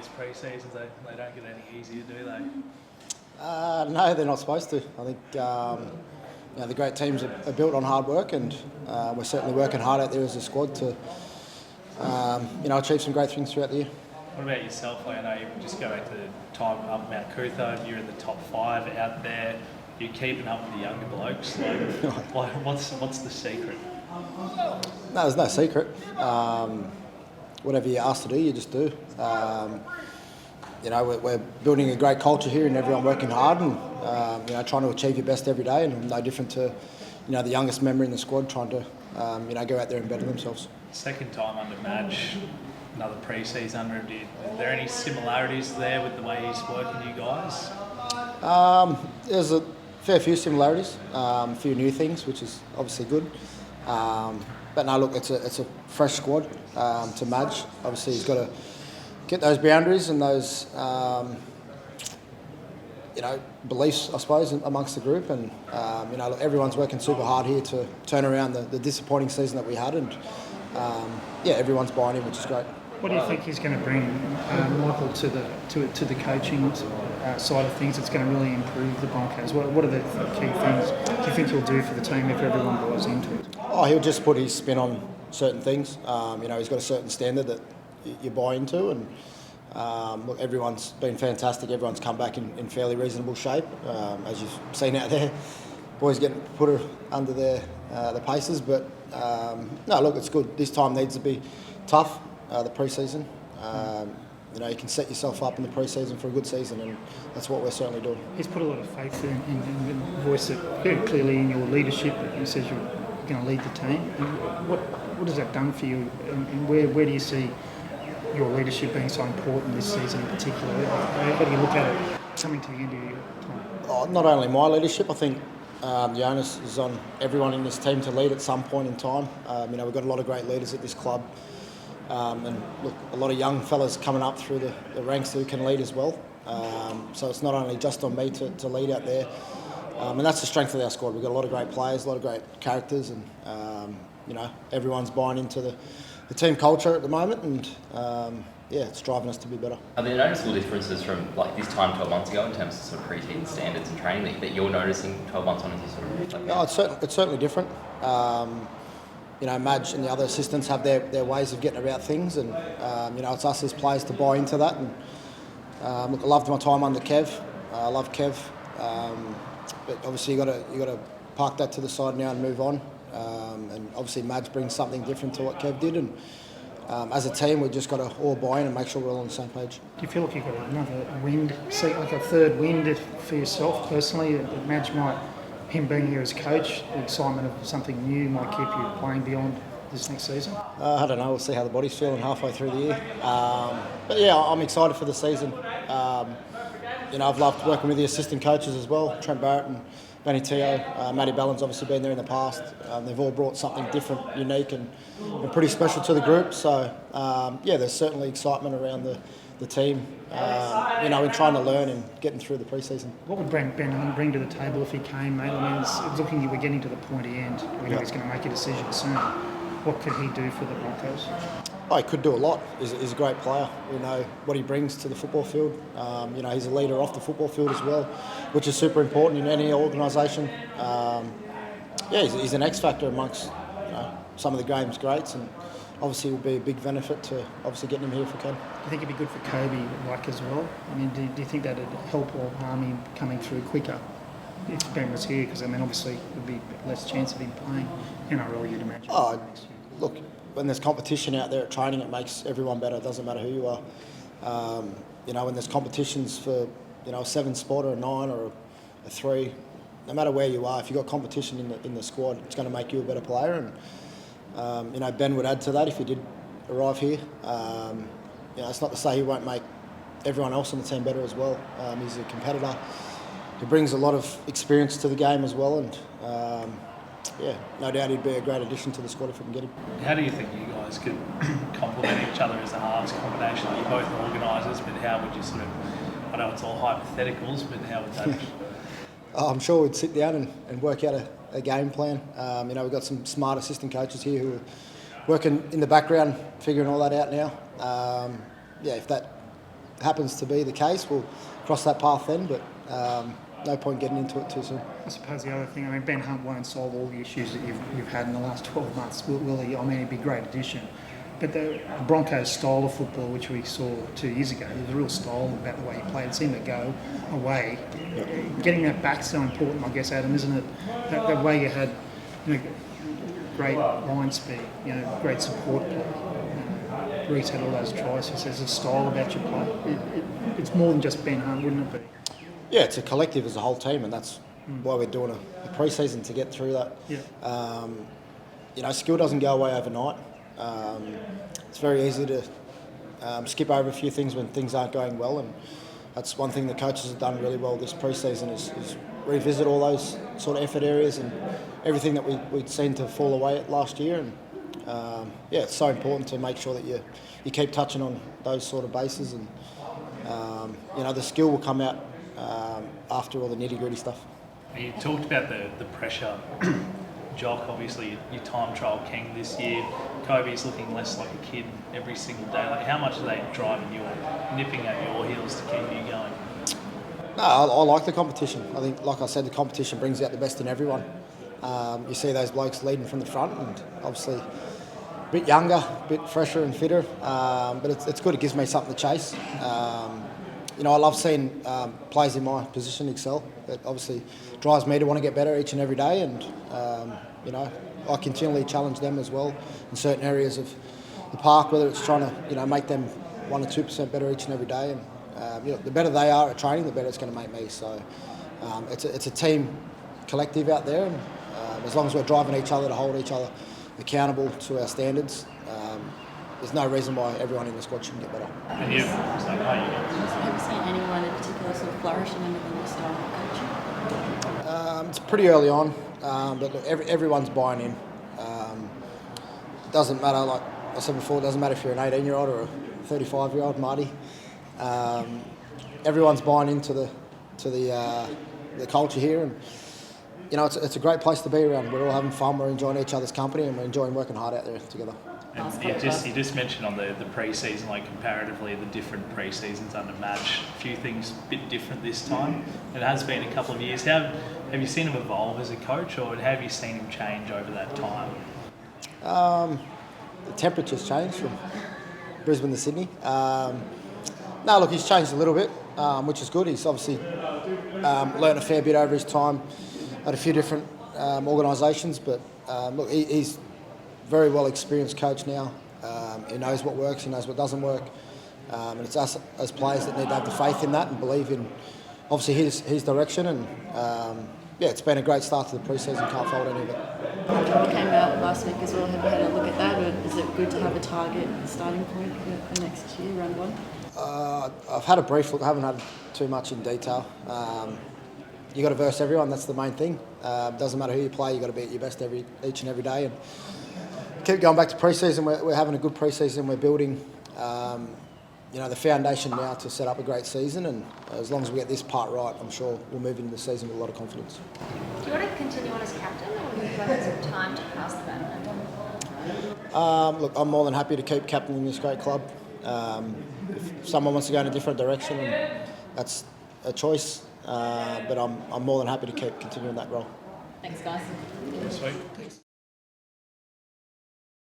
these pre-seasons, they don't get any easier, do they? No, they're not supposed to. I think the great teams are built on hard work, and we're certainly working hard out there as a squad to achieve some great things throughout the year. What about yourself? I know you just go back to the time up Mount Cootho and you're in the top 5 out there. You're keeping up with the younger blokes. What's the secret? No, there's no secret. Whatever you're asked to do, you just do. We're building a great culture here and everyone working hard and trying to achieve your best every day, and no different to the youngest member in the squad trying to go out there and better themselves. Second time under Madge, another pre-season under him. Are there any similarities there with the way he's working you guys? There's a fair few similarities, a few new things, which is obviously good. But no, look, it's a fresh squad to Madge. Obviously, he's got to get those boundaries and those beliefs, I suppose, amongst the group. And look, everyone's working super hard here to turn around the disappointing season that we had, and everyone's buying in, which is great. What do you think he's going to bring, Michael, to the coaching side of things that's going to really improve the Broncos? What are the key things do you think he'll do for the team if everyone buys into it? Oh, he'll just put his spin on certain things. He's got a certain standard that you buy into, and look, everyone's been fantastic. Everyone's come back in fairly reasonable shape, as you've seen out there. Boys getting put under the paces, but no, look, it's good. This time needs to be tough. The pre-season, you can set yourself up in the pre-season for a good season, and that's what we're certainly doing. He's put a lot of faith in voice it very clearly in your leadership. He says you're going to lead the team. And what has that done for you, and where do you see your leadership being so important this season in particular? How do you look at it coming to the end of your time? Oh, not only my leadership, I think the onus is on everyone in this team to lead at some point in time. We've got a lot of great leaders at this club. And look, a lot of young fellas coming up through the ranks who can lead as well. So it's not only just on me to lead out there. And that's the strength of our squad. We've got a lot of great players, a lot of great characters, and everyone's buying into the team culture at the moment, and it's driving us to be better. Are there noticeable differences from like this time 12 months ago in terms of sort of pre-season standards and training that you're noticing 12 months on as you sort of reflect? No, it's certainly different. Madge and the other assistants have their ways of getting about things, and it's us as players to buy into that. And look, I loved my time under Kev. I love Kev, but obviously you got to park that to the side now and move on. And obviously Madge brings something different to what Kev did, and as a team we've just got to all buy in and make sure we're all on the same page. Do you feel like you've got another wind, like a third wind for yourself personally? That Madge might. Him being here as coach, the excitement of something new might keep you playing beyond this next season? I don't know. We'll see how the body's feeling halfway through the year. But yeah, I'm excited for the season. I've loved working with the assistant coaches as well, Trent Barrett and Benny Teo. Matty Ballon's obviously been there in the past. They've all brought something different, unique, and pretty special to the group. So there's certainly excitement around the team, in trying to learn and getting through the pre-season. What would Ben bring to the table if he came, mate? I mean, it's looking you were getting to the pointy end. We know he's going to make a decision soon. What could he do for the Broncos? Oh, he could do a lot. He's a great player. We know what he brings to the football field. He's a leader off the football field as well, which is super important in any organisation. He's an X factor amongst some of the game's greats, and obviously will be a big benefit to obviously getting him here for Ken. Do you think it'd be good for Kobe as well? I mean, do you think that'd help or harm him coming through quicker if Ben was here? Because obviously there'd be less chance of him playing NRL, you'd imagine. Oh, look, when there's competition out there at training, it makes everyone better. It doesn't matter who you are. When there's competitions for a 7 spot or a 9 or a 3, no matter where you are, if you've got competition in the squad, it's going to make you a better player. And Ben would add to that if he did arrive here. It's not to say he won't make everyone else on the team better as well. He's a competitor. He brings a lot of experience to the game as well, and no doubt he'd be a great addition to the squad if we can get him. How do you think you guys could complement each other as a halves combination? You're both organisers, but how would you I know it's all hypotheticals, but how would that... I'm sure we'd sit down and work out a game plan. We've got some smart assistant coaches here who are working in the background, figuring all that out now. If that happens to be the case, we'll cross that path then. But no point getting into it too soon. I suppose the other thing, I mean, Ben Hunt won't solve all the issues that you've had in the last 12 months, will he? I mean, he'd be a great addition. But the Broncos' style of football, which we saw 2 years ago, there was a real style about the way he played. It seemed to go away. Getting that back's so important, I guess, Adam, isn't it? The way you had, great line speed, great support play. Reece had all those tries. So there's a style about your play. It's more than just Ben Hunt, wouldn't it be? Yeah, it's a collective as a whole team, and that's why we're doing a pre-season to get through that. Yeah. Skill doesn't go away overnight. It's very easy to skip over a few things when things aren't going well, and that's one thing the coaches have done really well this pre-season is revisit all those sort of effort areas and everything that we'd seen to fall away at last year. And it's so important to make sure that you keep touching on those sort of bases, and the skill will come out after all the nitty-gritty stuff. You talked about the pressure. Jock, obviously, your time trial king this year. Kobe's looking less like a kid every single day. Like, how much are they driving you, nipping at your heels to keep you going? No, I like the competition. I think, like I said, the competition brings out the best in everyone. You see those blokes leading from the front, and obviously a bit younger, a bit fresher and fitter. But it's good. It gives me something to chase. I love seeing players in my position excel. It obviously drives me to want to get better each and every day, and I continually challenge them as well in certain areas of the park, whether it's trying to make them 1 or 2% better each and every day. And the better they are at training, the better it's going to make me. So it's a team collective out there, and as long as we're driving each other to hold each other accountable to our standards, there's no reason why everyone in the squad shouldn't get better. And you, Have you seen anyone in particular sort of flourishing under the new style of coaching? It's pretty early on, but look, everyone's buying in. It doesn't matter, like I said before, it doesn't matter if you're an 18-year-old or a 35-year-old, Marty. Everyone's buying into the culture here, and it's a great place to be around. We're all having fun, we're enjoying each other's company, and we're enjoying working hard out there together. And you just mentioned on the pre-season, like comparatively the different pre-seasons under Madge, a few things a bit different this time. It has been a couple of years. Have you seen him evolve as a coach, or have you seen him change over that time? The temperature's changed from Brisbane to Sydney. No, look, he's changed a little bit, which is good. He's obviously learned a fair bit over his time at a few different organisations, but look, he's very well experienced coach now. He knows what works, he knows what doesn't work, and it's us as players that need to have the faith in that and believe in obviously his direction. And it's been a great start to the pre-season. Can't fault any of it. We came out last week as well. Have you had a look at that? Or is it good to have a target starting point for next year, round one? I've had a brief look. I haven't had too much in detail. You got to verse everyone. That's the main thing. Doesn't matter who you play. You got to be at your best each and every day. And keep going back to pre-season. We're having a good pre-season. We're building, the foundation now to set up a great season. And as long as we get this part right, I'm sure we'll move into the season with a lot of confidence. Do you want to continue on as captain, or would you like some time to pass the baton? Look, I'm more than happy to keep captaining this great club. If someone wants to go in a different direction, that's a choice. But I'm more than happy to keep continuing that role. Thanks, guys. Sweet. Thanks.